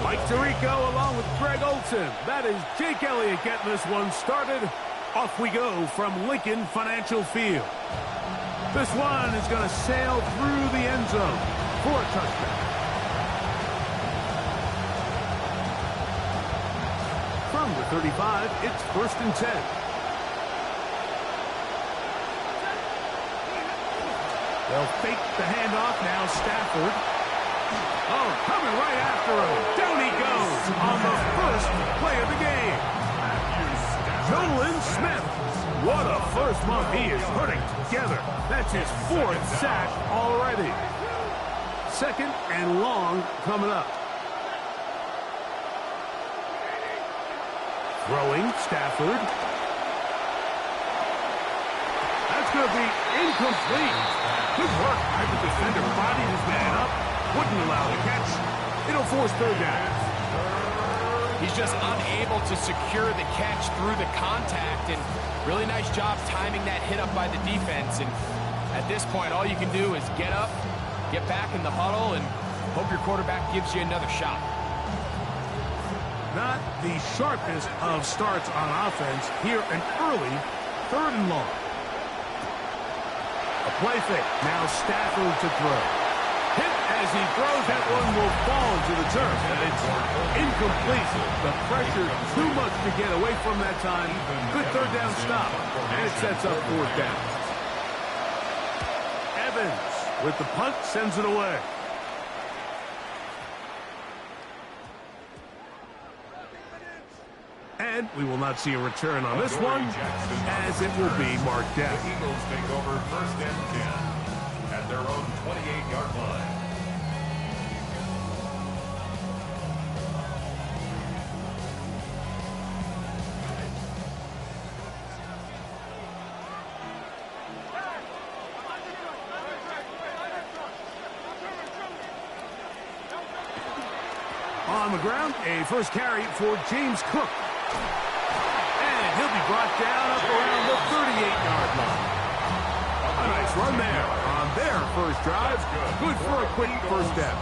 Mike Tirico along with Greg Olson. That is Jake Elliott getting this one started. Off we go from Lincoln Financial Field. This one is going to sail through the end zone for a touchdown. From the 35, it's 1st and 10. They'll fake the handoff now. Stafford. Oh, coming right after him. Down he goes on the first play of the game. Nolan Smith. What a first month he is putting together. That's his 4th sack already. 2nd and long coming up. Throwing, Stafford. That's going to be incomplete. Good work by the defender. Bodied his man up. Wouldn't allow the catch. It'll force 3rd down. He's just unable to secure the catch through the contact, and really nice job timing that hit up by the defense. And at this point, all you can do is get up, get back in the huddle, and hope your quarterback gives you another shot. Not the sharpest of starts on offense. Here an early 3rd and long. A play fake. Now Stafford to throw. Hit as he throws. That one will fall to the turf. And it's incomplete. The pressure too much to get away from that time. Good 3rd down stop. And it sets up 4th down. Evans with the punt sends it away. And we will not see a return on this one, as it will be marked down. The Eagles take over 1st and 10 at their own 28-yard line. On the ground, a first carry for James Cook. And he'll be brought down up around the 38-yard line. A nice run there on their first drive. Good for a quick 1st down.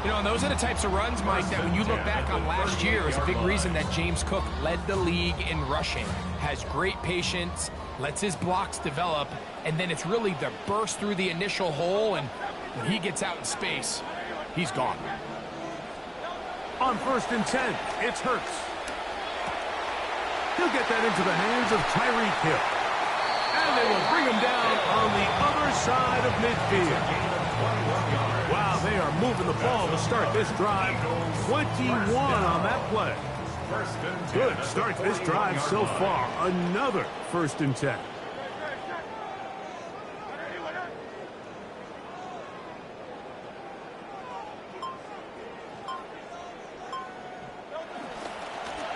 You know, and those are the types of runs, Mike, that when you look back on last year is a big reason that James Cook led the league in rushing. Has great patience, lets his blocks develop, and then it's really the burst through the initial hole, and when he gets out in space, he's gone. On 1st and 10, it's Hurts. He'll get that into the hands of Tyreek Hill. And they will bring him down on the other side of midfield. Wow, they are moving the ball to start this drive. 21 on that play. Good start to this drive so far. Another 1st and 10.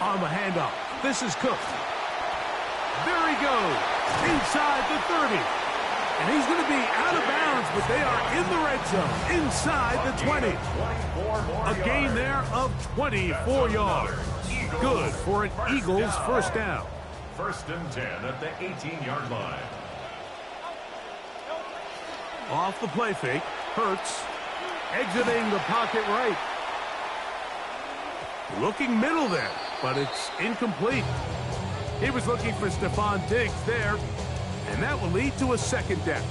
On the handoff, this is Cook. There he goes, inside the 30. And he's going to be out of bounds, but they are in the red zone, inside the 20. A gain there of 24 yards. Good for an Eagles 1st down. 1st and 10 at the 18-yard line. Off the play fake, Hurts exiting the pocket right. Looking middle there, but it's incomplete. He was looking for Stephon Diggs there, and that will lead to a 2nd down.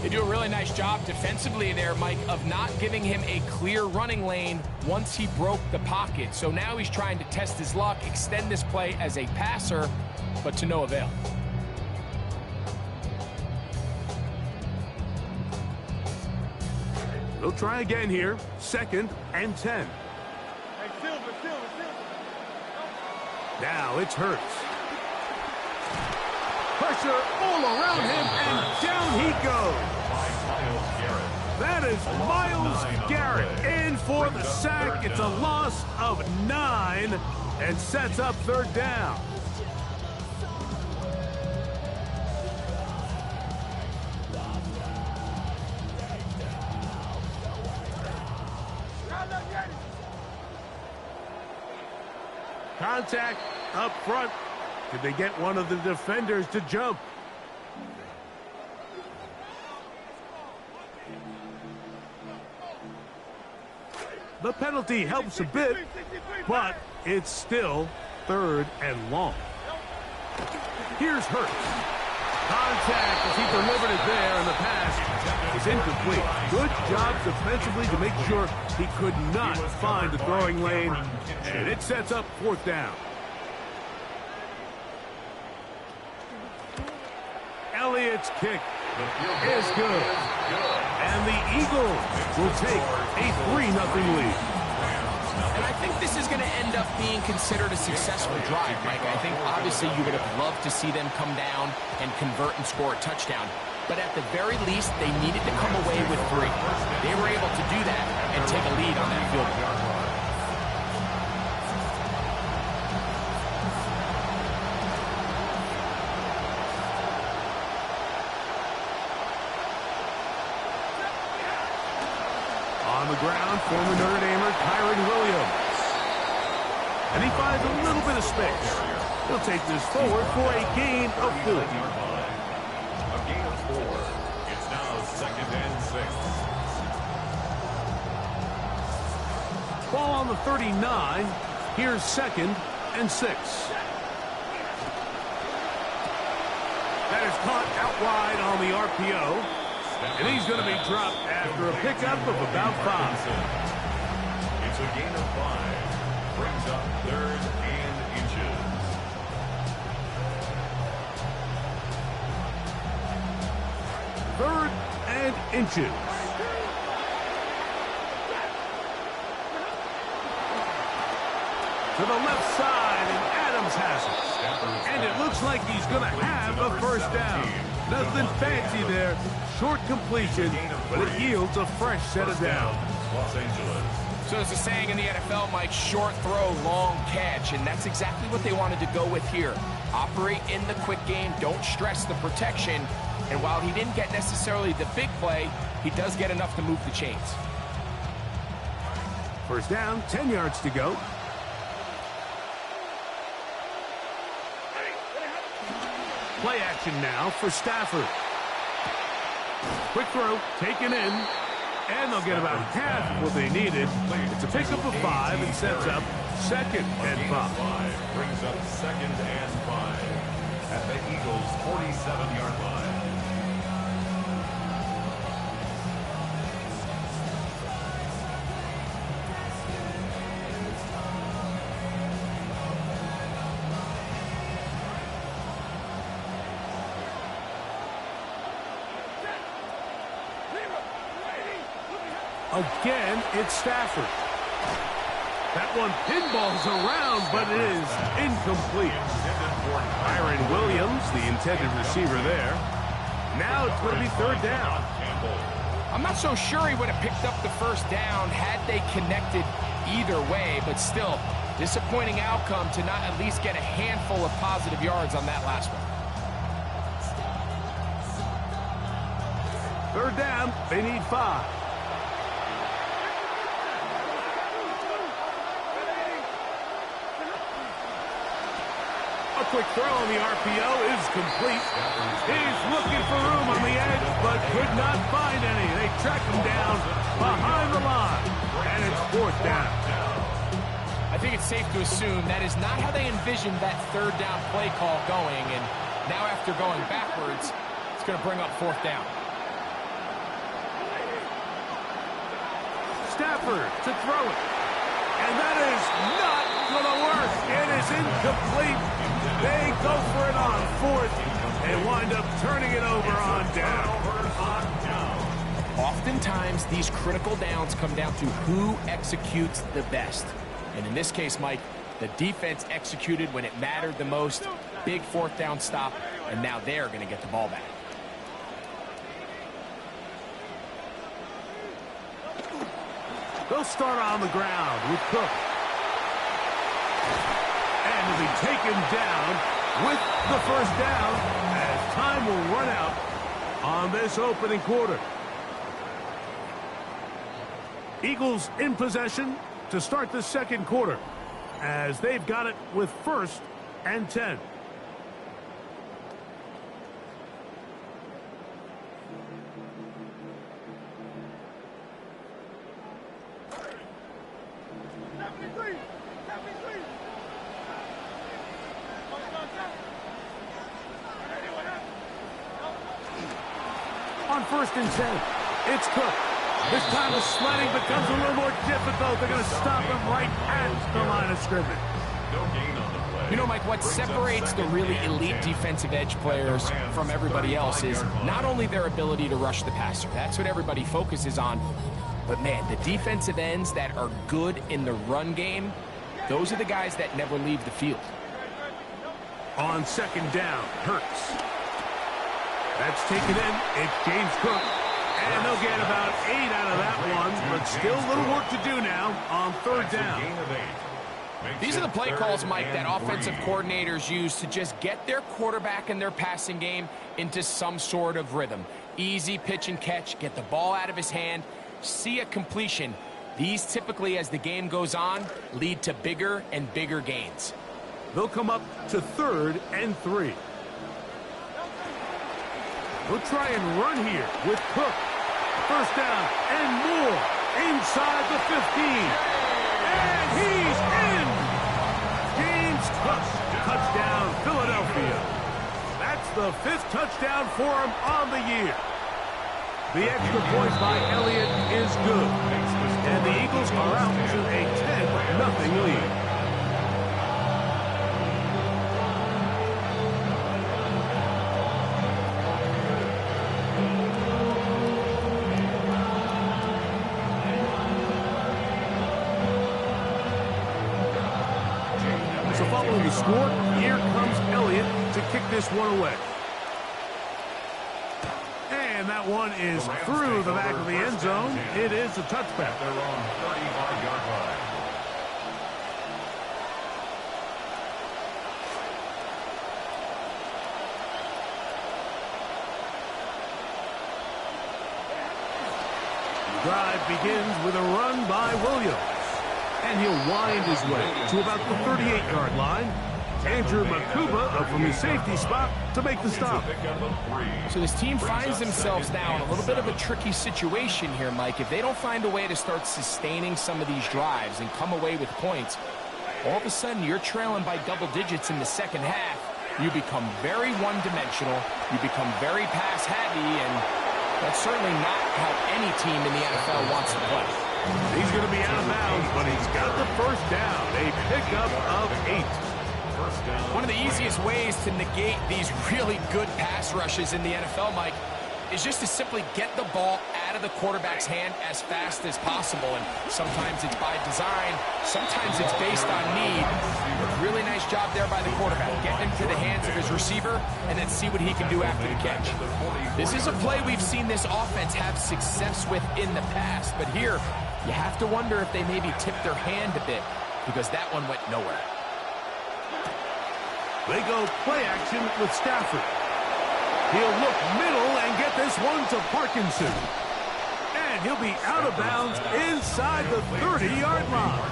They do a really nice job defensively there, Mike, of not giving him a clear running lane once he broke the pocket. So now he's trying to test his luck, extend this play as a passer, but to no avail. They'll try again here. 2nd and 10. Now it's Hurts. Pressure all around him, and down he goes. That is Myles Garrett in for the sack. It's a loss of 9 and sets up 3rd down. Contact up front. Did they get one of the defenders to jump? The penalty helps a bit, but it's still 3rd and long. Here's Hurts. Contact as he delivered it there, and the pass was incomplete. Good job defensively to make sure he could not find the throwing lane, and it sets up 4th down. Elliott's kick is good, and the Eagles will take a 3-0 lead. And I think this is going to end up being considered a successful drive, Mike. I think obviously you would have loved to see them come down and convert and score a touchdown. But at the very least, they needed to come away with 3. They were able to do that and take a lead on that field goal. On the ground, former Notre Damer Kyron Williams. And he finds a little bit of space. He'll take this forward for a gain of 4. A gain of 4. It's now 2nd and 6. Ball on the 39. Here's 2nd and 6. That is caught out wide on the RPO. And he's going to be dropped after a pickup of about 5. It's a gain of 5. Brings up 3rd and inches. Third and inches. To the left side, and Adams has it. And it looks like he's going to have a 1st down. Nothing fancy there. Short completion, but it yields a fresh set of downs. Los Angeles. So there's a saying in the NFL, Mike, short throw, long catch, and that's exactly what they wanted to go with here. Operate in the quick game, don't stress the protection, and while he didn't get necessarily the big play, he does get enough to move the chains. 1st down, 10 yards to go. Play action now for Stafford. Quick throw, taken in, and they'll get about half of what they needed. It's a pickup of 5 and sets up 2nd and 5. Brings up 2nd and 5 at the Eagles' 47-yard line. Again, it's Stafford. That one pinballs around, but it is incomplete. Kyron Williams, the intended receiver there. Now it's going to be 3rd down. I'm not so sure he would have picked up the 1st down had they connected either way, but still, disappointing outcome to not at least get a handful of positive yards on that last one. 3rd down, they need 5. A quick throw on the RPO is complete. He's looking for room on the edge, but could not find any. They track him down behind the line, and it's 4th down. I think it's safe to assume that is not how they envisioned that 3rd down play call going, and now after going backwards, it's going to bring up 4th down. Stafford to throw it. And that is not going to work. It is incomplete. They go for it on 4th and wind up turning it over on down. Oftentimes, these critical downs come down to who executes the best. And in this case, Mike, the defense executed when it mattered the most. Big 4th down stop, and now they're going to get the ball back. They'll start on the ground with Cook. And he'll be taken down with the 1st down as time will run out on this opening quarter. Eagles in possession to start the 2nd quarter as they've got it with 1st and 10. 1st and 10. It's Cook. This time the sledding becomes a little more difficult. They're going to stop him right at the line of scrimmage. No gain on the play. You know, Mike, what separates the really elite defensive edge players from everybody else is not only their ability to rush the passer. That's what everybody focuses on. But, man, the defensive ends that are good in the run game, those are the guys that never leave the field. On 2nd down, Hurts. That's taken in. It's James Cook. And they'll get about 8 out of that one, but still a little work to do now on 3rd down. These are the play calls, Mike, that offensive coordinators use to just get their quarterback and their passing game into some sort of rhythm. Easy pitch and catch, get the ball out of his hand, see a completion. These typically, as the game goes on, lead to bigger and bigger gains. They'll come up to 3rd and 3. We'll try and run here with Cook. 1st down and more inside the 15. And he's in! James Cook, touchdown, Philadelphia. That's the 5th touchdown for him on the year. The extra point by Elliott is good. And the Eagles are out to a 10-0 lead. So following the score, here comes Elliott to kick this one away. And that one is through the back of the end zone. It is a touchback. They're on 35-yard line. The drive begins with a run by Williams. And he'll wind his way to about the 38-yard line. Andrew Makuba up from his safety spot to make the stop. So this team finds themselves now in a little bit of a tricky situation here, Mike. If they don't find a way to start sustaining some of these drives and come away with points, all of a sudden you're trailing by double digits in the 2nd half. You become very one-dimensional. You become very pass-heavy, and that's certainly not how any team in the NFL wants to play. He's going to be out of bounds, but he's got the 1st down. A pickup of 8. One of the easiest ways to negate these really good pass rushes in the NFL, Mike, is just to simply get the ball out of the quarterback's hand as fast as possible. And sometimes it's by design, sometimes it's based on need. Really nice job there by the quarterback, getting into the hands of his receiver and then see what he can do after the catch. This is a play we've seen this offense have success with in the past, but here you have to wonder if they maybe tipped their hand a bit because that one went nowhere. They go play action with Stafford. He'll look middle and get this one to Parkinson. And he'll be out of bounds inside the 30-yard line.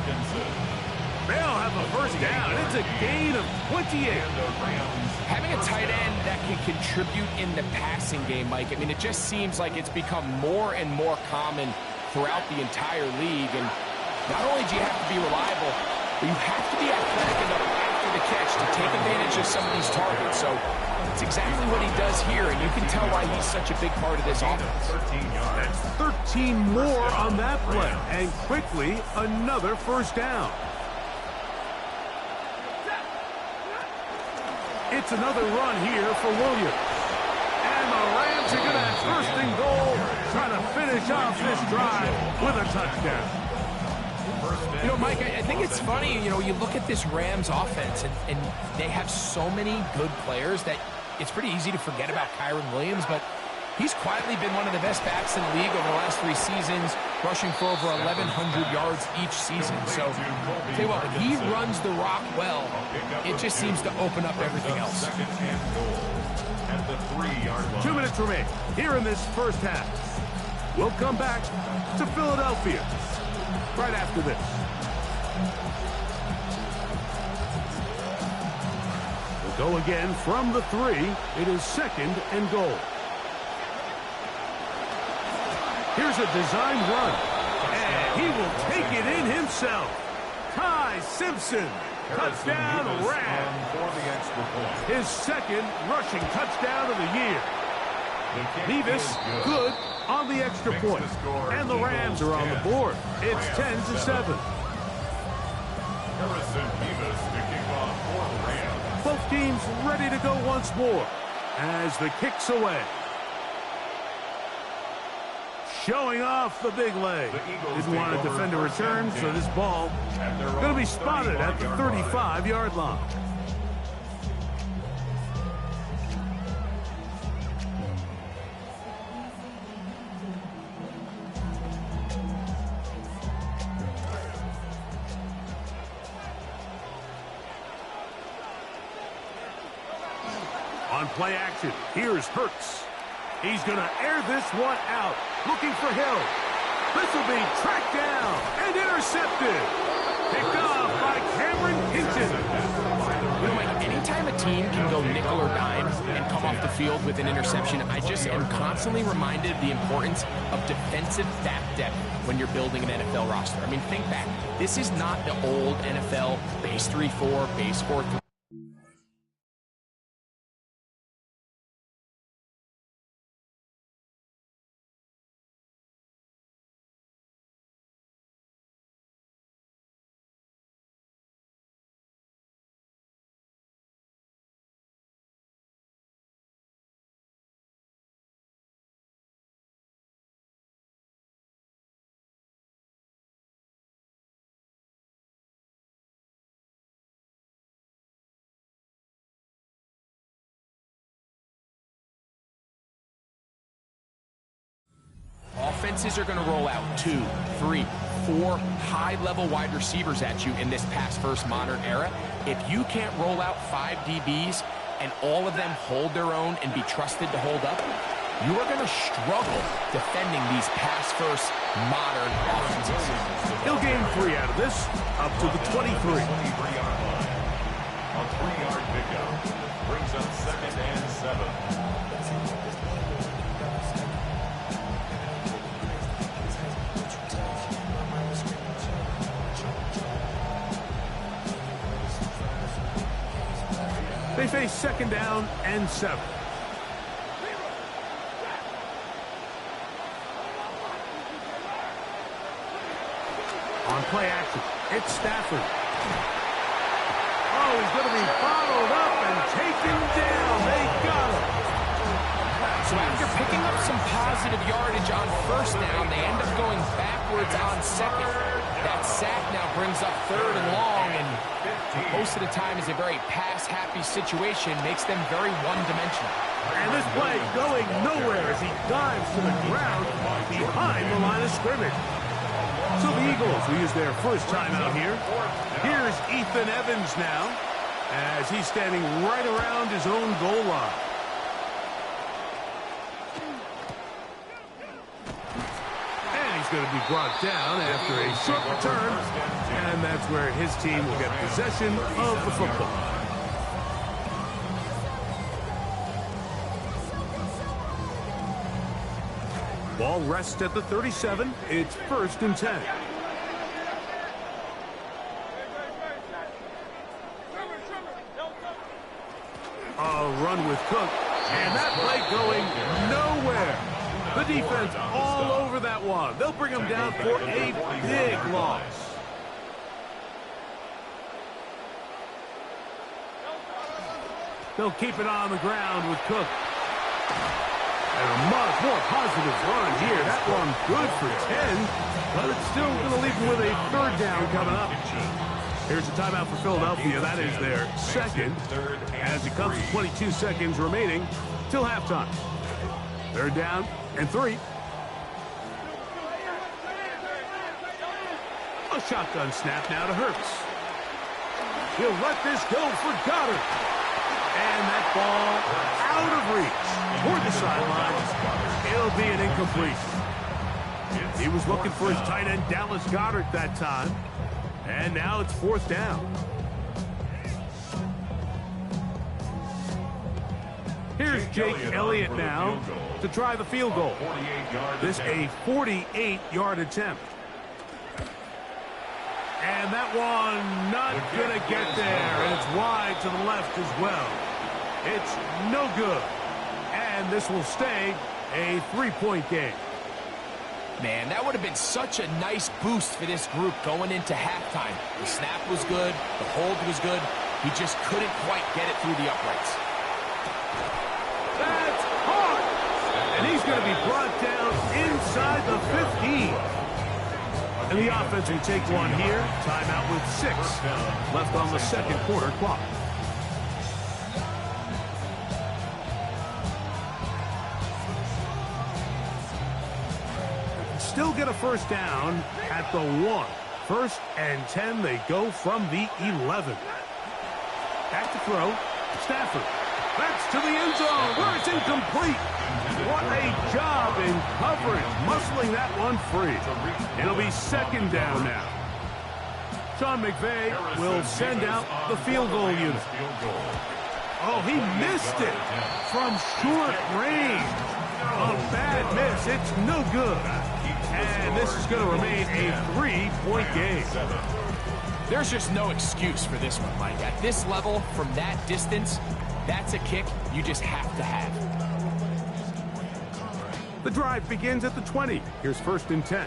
They'll have a 1st down. It's a gain of 28. Having a tight end that can contribute in the passing game, Mike, I mean, it just seems like it's become more and more common throughout the entire league. And not only do you have to be reliable, but you have to be athletic enough after the catch to take advantage of some of these targets. So it's exactly what he does here, and you can tell why he's such a big part of this offense. That's 13 more on that play. And quickly, another 1st down. It's another run here for Williams. And the Rams are going to have 1st and goal, trying to finish off this drive with a touchdown. You know, Mike, I think it's funny, you know, you look at this Rams offense, and they have so many good players that it's pretty easy to forget about Kyren Williams, but he's quietly been one of the best backs in the league over the last 3 seasons, rushing for over 1,100 yards each season. So, tell you what, when he runs the rock well, it just seems to open up everything else. 2 minutes remain here in this 1st half. We'll come back to Philadelphia right after this. We'll go again from the 3. It is 2nd and goal. Here's a design run, and he will take it in himself. Ty Simpson, touchdown Rams. His 2nd rushing touchdown of the year. Nevis, good on the extra point. And the Rams are on the board. It's 10-7. Harrison Nevis to kick off for the Rams. Both teams ready to go once more as the kick's away. Showing off the big leg. Didn't want to defend a return, so this ball going to be spotted at the 35-yard line. On play action, here's Hurts. He's going to air this one out, looking for Hill. This will be tracked down and intercepted. Picked off by Cameron Hinton. You know, Mike, anytime a team can go nickel or dime and come off the field with an interception, I just am constantly reminded of the importance of defensive back depth when you're building an NFL roster. I mean, think back. This is not the old NFL base 3-4, base 4-3. Offenses are going to roll out 2, 3, 4 high-level wide receivers at you in this pass-first modern era. If you can't roll out 5 DBs and all of them hold their own and be trusted to hold up, you are going to struggle defending these pass-first modern offenses. He'll gain 3 out of this, up to the 23. A 3-yard pickup brings up 2nd and 7. They face 2nd down and 7. On play action, it's Stafford. Oh, he's going to be followed up and taken down. They got him. So after picking up some positive yardage on 1st down, they end up going backwards on 2nd. That sack now brings up 3rd and long, and most of the time is a very pass-happy situation, makes them very one-dimensional. And this play going nowhere as he dives to the ground behind the line of scrimmage. So the Eagles will use their first timeout here. Here's Ethan Evans now as he's standing right around his own goal line. He's going to be brought down after a short return, and that's where his team will get possession of the football. Ball rests at the 37. It's 1st and 10. A run with Cook, and that play going nowhere. The defense all over that one. They'll bring him down for a big loss. They'll keep it on the ground with Cook. And a much more positive run here. That one good for 10, but it's still going to leave him with a 3rd down coming up. Here's a timeout for Philadelphia. That is their 2nd, as it comes to 22 seconds remaining till halftime. 3rd down and 3. A shotgun snap now to Hurts. He'll let this go for Goddard. And that ball out of reach toward the sideline. It'll be an incompletion. He was looking for his tight end Dallas Goedert that time. And now it's 4th down. Here's Jake Elliott now to try the field goal. This a 48-yard attempt. And that one not going to get there. And it's wide to the left as well. It's no good. And this will stay a 3-point game. Man, that would have been such a nice boost for this group going into halftime. The snap was good. The hold was good. He just couldn't quite get it through the uprights. That's hard. And he's going to be brought down inside the 15. And the offense will take one here. Timeout with 6 left on the second quarter clock. Still get a first down at the 1. 1st and 10, they go from the 11. Back to throw. Stafford. That's to the end zone where it's incomplete. What a job in coverage, muscling that one free. It'll be 2nd down now. Sean McVay will send out the field goal unit. Oh, he missed it from short range. A bad miss. It's no good. And this is going to remain a 3-point game. There's just no excuse for this one, Mike. At this level, from that distance, that's a kick you just have to have. The drive begins at the 20. Here's 1st and 10.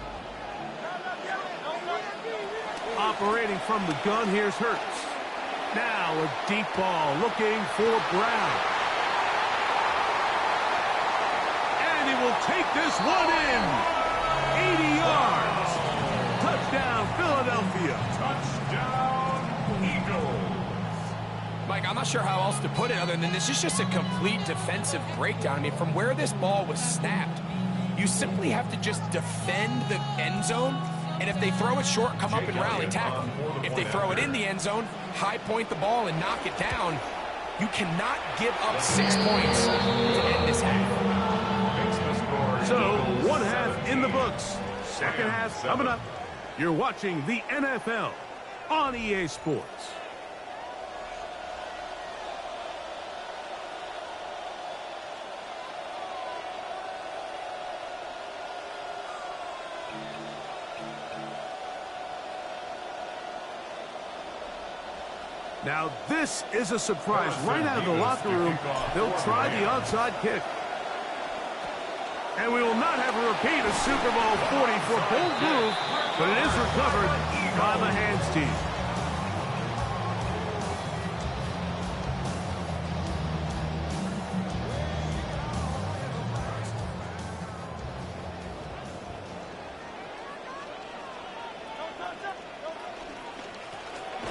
Operating from the gun, here's Hurts. Now a deep ball looking for Brown. And he will take this one in. 80 yards. Touchdown, Philadelphia. Touchdown, Eagles. Mike, I'm not sure how else to put it other than this is just a complete defensive breakdown. I mean, from where this ball was snapped, you simply have to just defend the end zone. And if they throw it short, come up and rally tackle. If they throw it in the end zone, high point the ball and knock it down. You cannot give up 6 points to end this half. So, 1 half in the books. 2nd half coming up. You're watching the NFL on EA Sports. Now, this is a surprise. Right out of the locker room, they'll try the onside kick. And we will not have a repeat of Super Bowl 40 for bold move, but it is recovered by the hands team.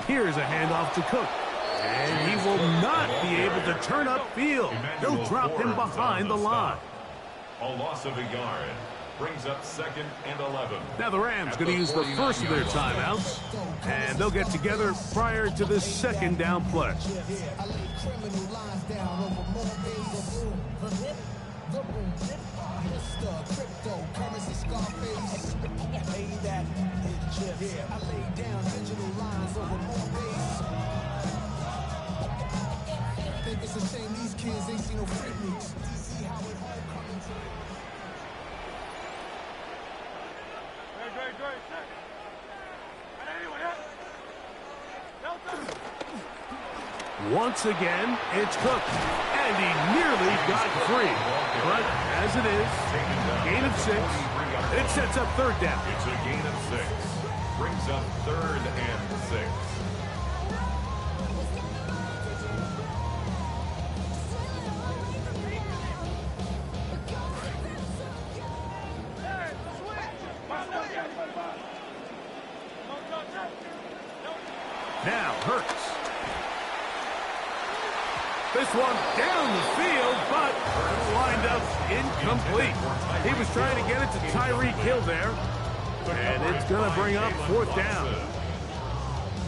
Here's a handoff to Cook. And he will not be able to turn upfield. They'll drop him behind the line. A loss of a yard brings up 2nd and 11. Now the Rams going to use the first of their timeouts, and they'll get together prior to this 2nd down play. It's a shame these kids ain't seen no freakniks. Once again, it's Cook, and he nearly got free. But as it is, gain of 6, it sets up 3rd down. It's a gain of 6. Brings up 3rd and 6. Now Hurts. This one down the field, but lined up incomplete. He was trying to get it to Tyreek Hill there, and it's going to bring up 4th down.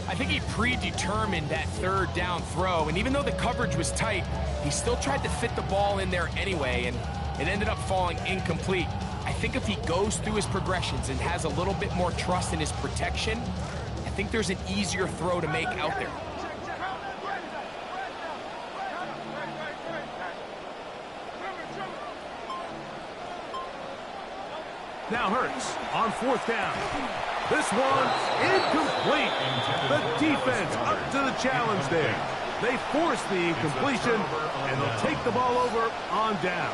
I think he predetermined that 3rd down throw, and even though the coverage was tight, he still tried to fit the ball in there anyway, and it ended up falling incomplete. I think if he goes through his progressions and has a little bit more trust in his protection, I think there's an easier throw to make out there. Now Hurts on 4th down. This one incomplete. The defense up to the challenge there. They force the incompletion, and they'll take the ball over on down.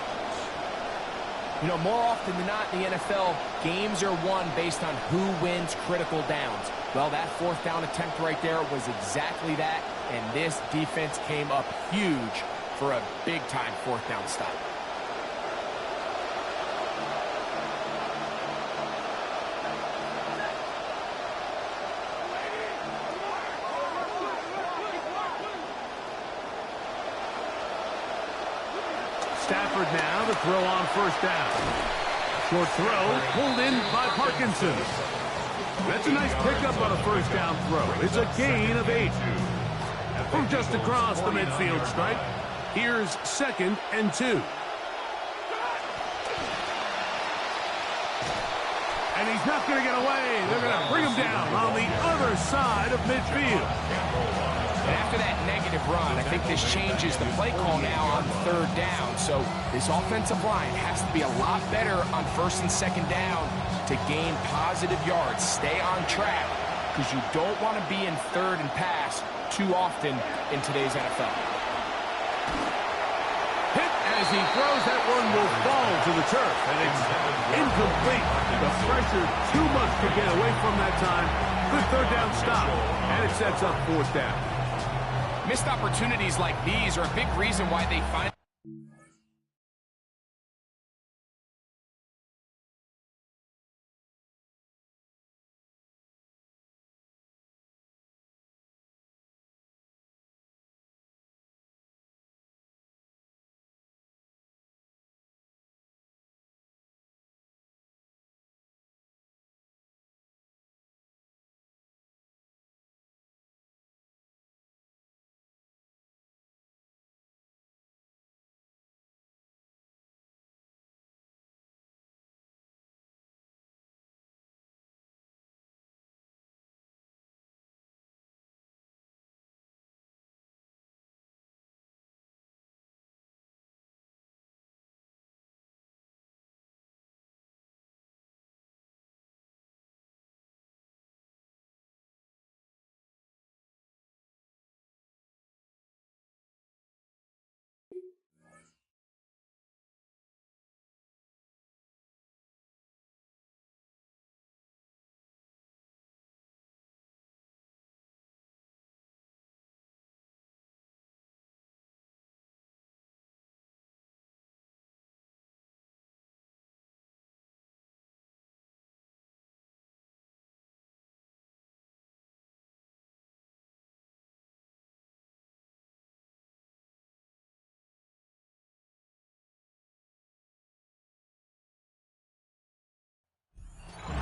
You know, more often than not in the NFL, games are won based on who wins critical downs. Well, that fourth down attempt right there was exactly that, and this defense came up huge for a big-time fourth down stop. Stafford now to throw on first down. Short throw pulled in by Parkinson. That's a nice pickup on a first down throw. It's a gain of 8. From just across the midfield stripe, here's 2nd and 2. And he's not going to get away. They're going to bring him down on the other side of midfield. And after that negative run, I think this changes the play call now on 3rd down. So this offensive line has to be a lot better on 1st and 2nd down to gain positive yards. Stay on track, because you don't want to be in 3rd and pass too often in today's NFL. Hit as he throws. That one will fall to the turf, and it's incomplete. The pressure too much to get away from that time. Good 3rd down stop, and it sets up 4th down. Missed opportunities like these are a big reason why they find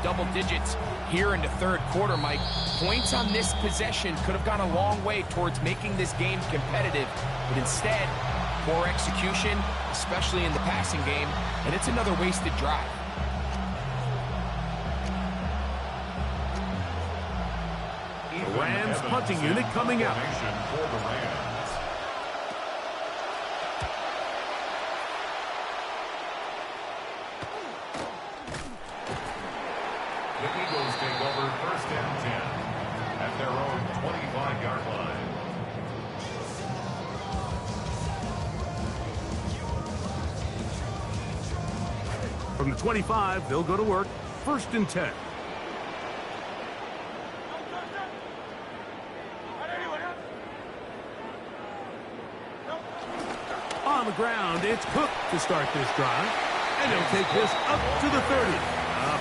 double digits here in the 3rd quarter, Mike. Points on this possession could have gone a long way towards making this game competitive, but instead, poor execution, especially in the passing game, and it's another wasted drive. The Rams punting unit coming out. The Eagles take over 1st and 10 at their own 25-yard line. From the 25, they'll go to work. 1st and 10. On the ground, it's Cook to start this drive. And he'll take this up to the 30.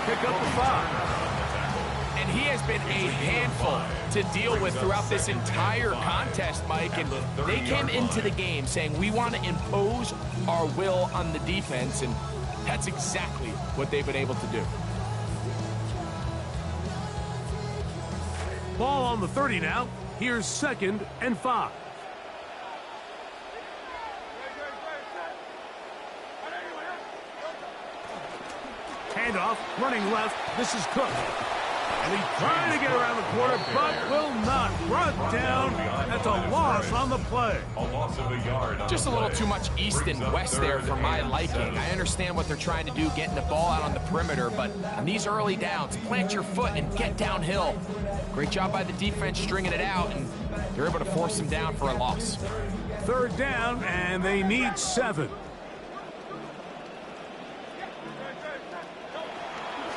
Pick up the 5. And he has been a handful to deal with throughout this entire contest, Mike. And they came into the game saying, we want to impose our will on the defense, and that's exactly what they've been able to do. Ball on the 30 now. Here's 2nd and 5. Handoff, running left. This is Cook. And he's trying to get around the corner, but will not. Brought down. That's a loss on the play. A loss of a yard. Just a little too much east and west there for my liking. I understand what they're trying to do, getting the ball out on the perimeter, but on these early downs, plant your foot and get downhill. Great job by the defense stringing it out, and they're able to force them down for a loss. Third down, and they need 7.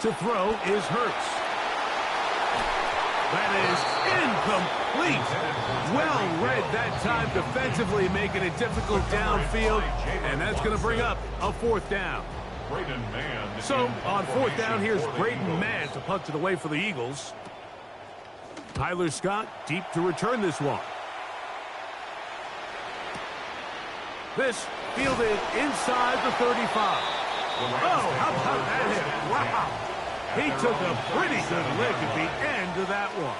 To throw is Hurts. That is incomplete. Well read that time defensively, making it difficult downfield, and that's going to bring up a 4th down. So on 4th down, here's Braden Mann to punch it away for the Eagles. Tyler Scott deep to return this one. This fielded inside the 35. Oh, how about that hit? Wow. He took a pretty good lick at the end of that one.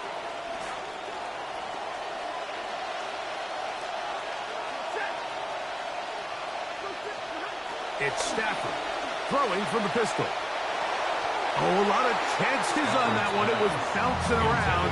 It's Stafford throwing from the pistol. Oh, a lot of chances on that one. It was bouncing around,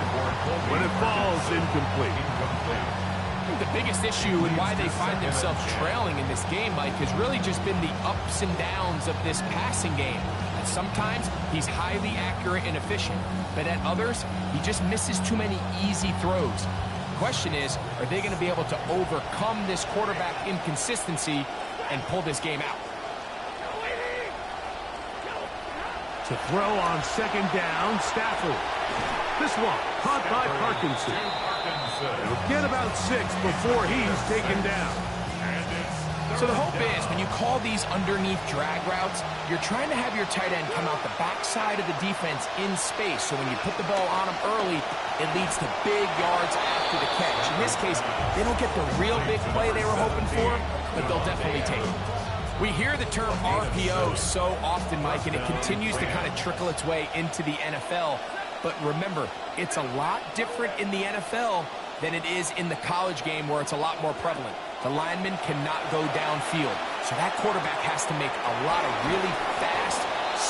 but it falls incomplete. I think the biggest issue and why they find themselves trailing in this game, Mike, has really just been the ups and downs of this passing game. And sometimes he's highly accurate and efficient, but at others, he just misses too many easy throws. The question is, are they going to be able to overcome this quarterback inconsistency and pull this game out? To throw on 2nd down, Stafford. This one caught by Parkinson. It'll get about 6 before he's taken down. So the hope is, when you call these underneath drag routes, you're trying to have your tight end come out the backside of the defense in space. So when you put the ball on him early, it leads to big yards after the catch. In this case, they don't get the real big play they were hoping for, but they'll definitely take it. We hear the term RPO so often, Mike, and it continues to kind of trickle its way into the NFL. But remember, it's a lot different in the NFL than it is in the college game where it's a lot more prevalent. The lineman cannot go downfield. So that quarterback has to make a lot of really fast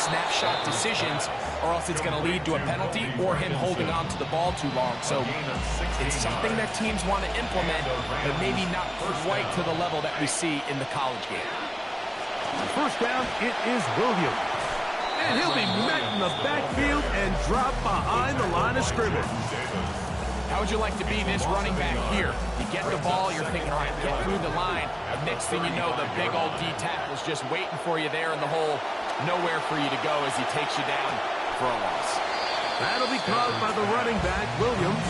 snapshot decisions, or else it's going to lead to a penalty or him holding on to the ball too long. So it's something that teams want to implement, but maybe not quite to the level that we see in the college game. First down, it is Williams. And he'll be met in the backfield and drop behind the line of scrimmage. How would you like to be this running back here? You get the ball, you're thinking, all right, get through the line. And next thing you know, the big old D tackle's just waiting for you there in the hole. Nowhere for you to go as he takes you down for a loss. That'll be caught by the running back, Williams.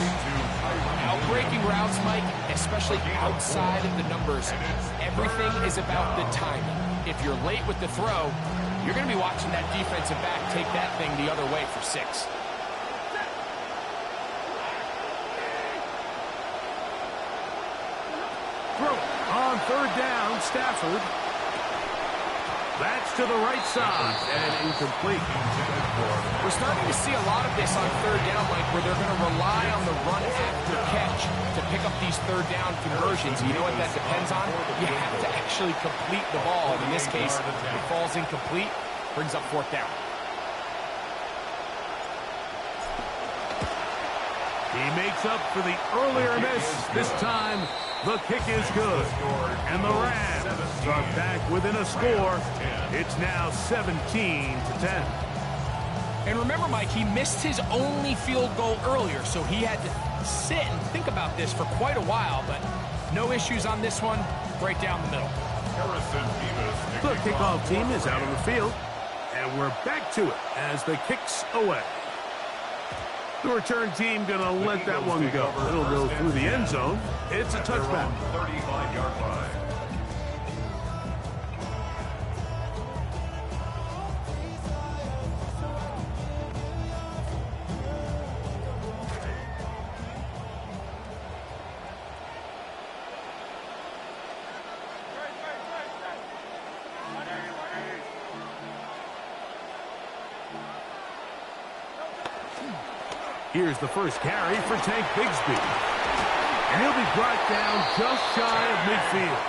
Outbreaking routes, Mike, especially outside of the numbers, everything is about the timing. If you're late with the throw, you're going to be watching that defensive back take that thing the other way for 6. Throw on 3rd down, Stafford. That's to the right side and incomplete. We're starting to see a lot of this on 3rd down, Mike, where they're going to rely on the run after catch to pick up these 3rd down conversions. You know what that depends on? You have to actually complete the ball. In this case, it falls incomplete, brings up 4th down. He makes up for the earlier miss. This time, the kick is good. And the Rams are back within a score. It's now 17-10. And remember, Mike, he missed his only field goal earlier, so he had to sit and think about this for quite a while, but no issues on this one. Right down the middle. The kickoff team is out on the field, and we're back to it as the kick's away. The return team going to let that one go. It'll go through the end zone. It's a touchback. 35-yard line. Here's the first carry for Tank Bigsby. And he'll be brought down just shy of midfield.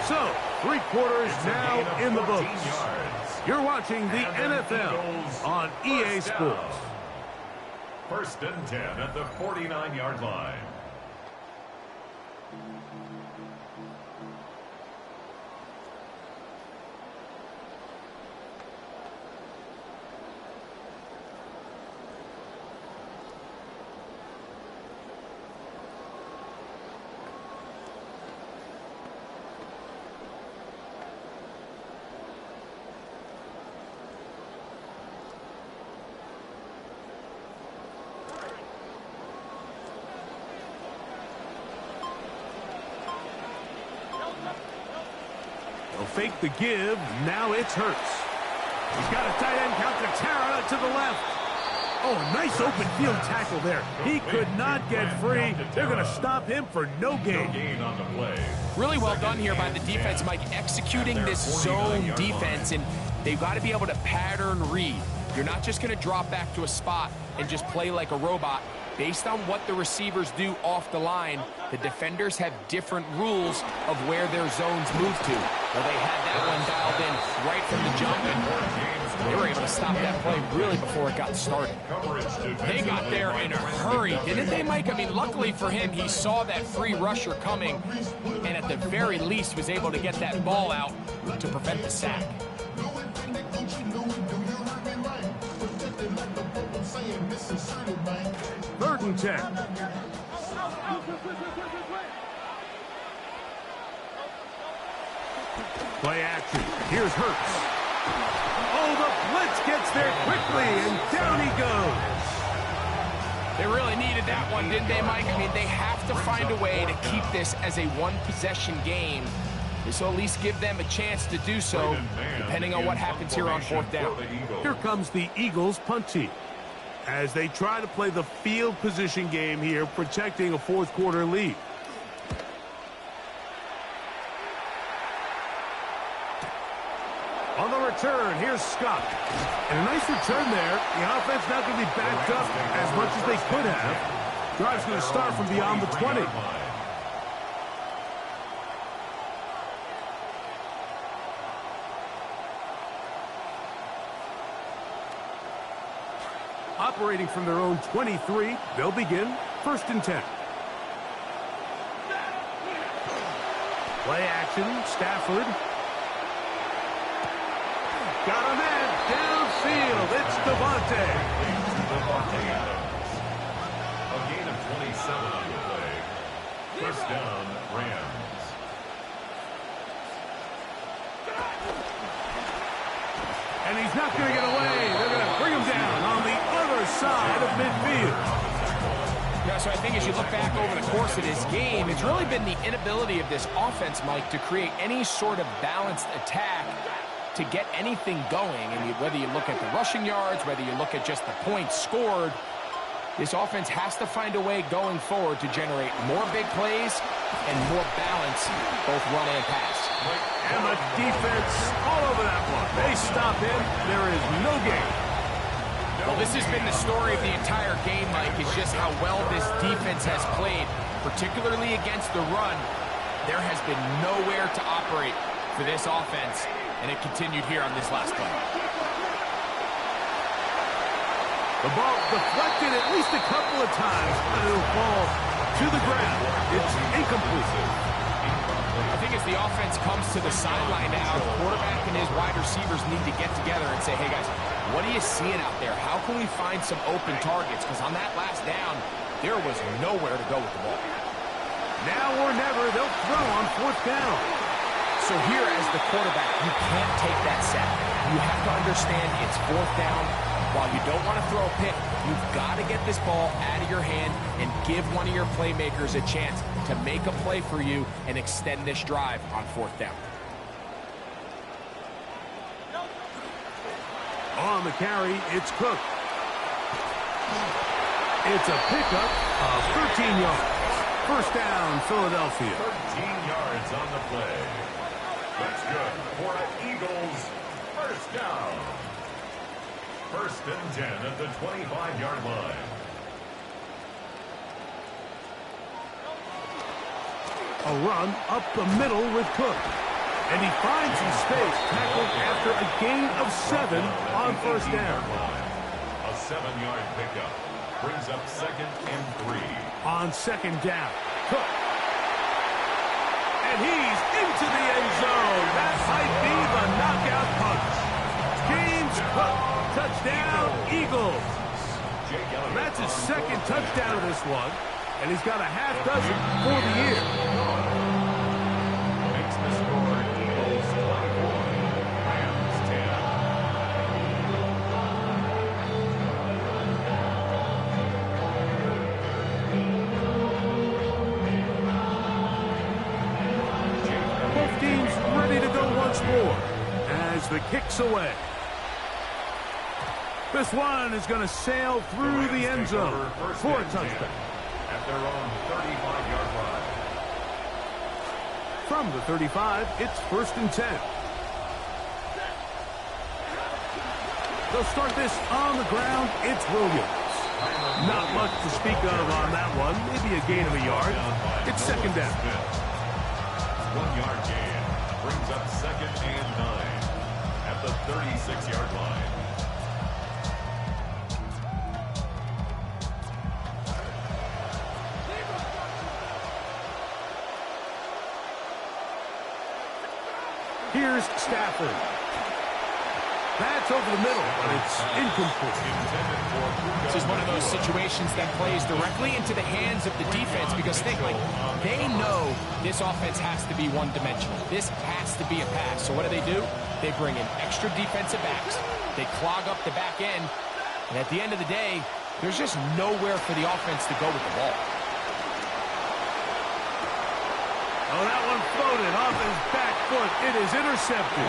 So, 3 quarters now in the books. Yards. You're watching the NFL on EA Sports. First and 10 at the 49-yard line. They'll fake the give. Now it's Hurts. He's got a tight end count to Tara to the left. Oh, nice open field tackle there. He could not get free. They're going to stop him for no gain. On the play. Really well done here by the defense, Mike, executing this zone defense, and they've got to be able to pattern read. You're not just going to drop back to a spot and just play like a robot. Based on what the receivers do off the line, the defenders have different rules of where their zones move to. Well, they had that one dialed in right from the jump, and they were able to stop that play really before it got started. They got there in a hurry, didn't they, Mike? I mean, luckily for him, he saw that free rusher coming, and at the very least was able to get that ball out to prevent the sack. 3rd and 10. Play action. Here's Hurts. Oh, the blitz gets there quickly, and down he goes. They really needed that one, didn't they, Mike? I mean, they have to find a way to keep this as a one-possession game. This will at least give them a chance to do so, depending on what happens here on 4th down. Here comes the Eagles punt team as they try to play the field position game here, protecting a 4th quarter lead. On the return, here's Scott. And a nice return there. The offense not going to be backed up as much as they could have. Drive's going to start from beyond the 20. Operating from their own 23, they'll begin 1st and 10. Play action, Stafford. Got a man downfield. It's Devontae. A gain of 27 on the play. 1st down, Rams. And he's not going to get away. They're going to bring him down on the other side of midfield. Yeah, so I think as you look back over the course of this game, it's really been the inability of this offense, Mike, to create any sort of balanced attack to get anything going. And whether you look at the rushing yards, whether you look at just the points scored, this offense has to find a way going forward to generate more big plays and more balance, both run and pass. And the defense all over that one. They stop him. There is no gain. Well, this has been the story of the entire game, Mike, is just how well this defense has played, particularly against the run. There has been nowhere to operate for this offense, and it continued here on this last play. The ball deflected at least a couple of times, but it'll fall to the ground. It's incomplete. I think as the offense comes to the sideline now, the quarterback and his wide receivers need to get together and say, hey, guys, what are you seeing out there? How can we find some open targets? Because on that last down, there was nowhere to go with the ball. Now or never, they'll throw on 4th down. So here as the quarterback, you can't take that sack. You have to understand it's 4th down. While you don't want to throw a pick, you've got to get this ball out of your hand and give one of your playmakers a chance to make a play for you and extend this drive on 4th down. On the carry, it's Cook. It's a pickup of 13 yards. 1st down, Philadelphia. 13 yards on the play. That's good for the Eagles. 1st down. 1st and 10 at the 25-yard line. A run up the middle with Cook. And he finds some space, tackled after a gain of 7 on first down. A 7-yard pickup brings up 2nd and 3. On second down, Cook. And he's into the end zone. That might be the knockout punch. James Cook, touchdown, Eagles. That's his 2nd touchdown of this one, and he's got a half dozen for the year. Makes the score Eagles 24, Rams 10. Both teams ready to go once more as the kick's away. This one is going to sail through the end zone for a touchdown. At their own 35-yard line. From the 35, it's 1st and 10. They'll start this on the ground. It's Williams. Not much to speak of on that one. Maybe a gain of a yard. It's 2nd down. 1-yard gain brings up 2nd and 9 at the 36-yard line. Here's Stafford. That's over the middle, but it's incomplete. This is one of those situations that plays directly into the hands of the defense because they know this offense has to be one-dimensional. This has to be a pass. So what do? They bring in extra defensive backs. They clog up the back end. And at the end of the day, there's just nowhere for the offense to go with the ball. Oh, that one floated off his back foot. It is intercepted.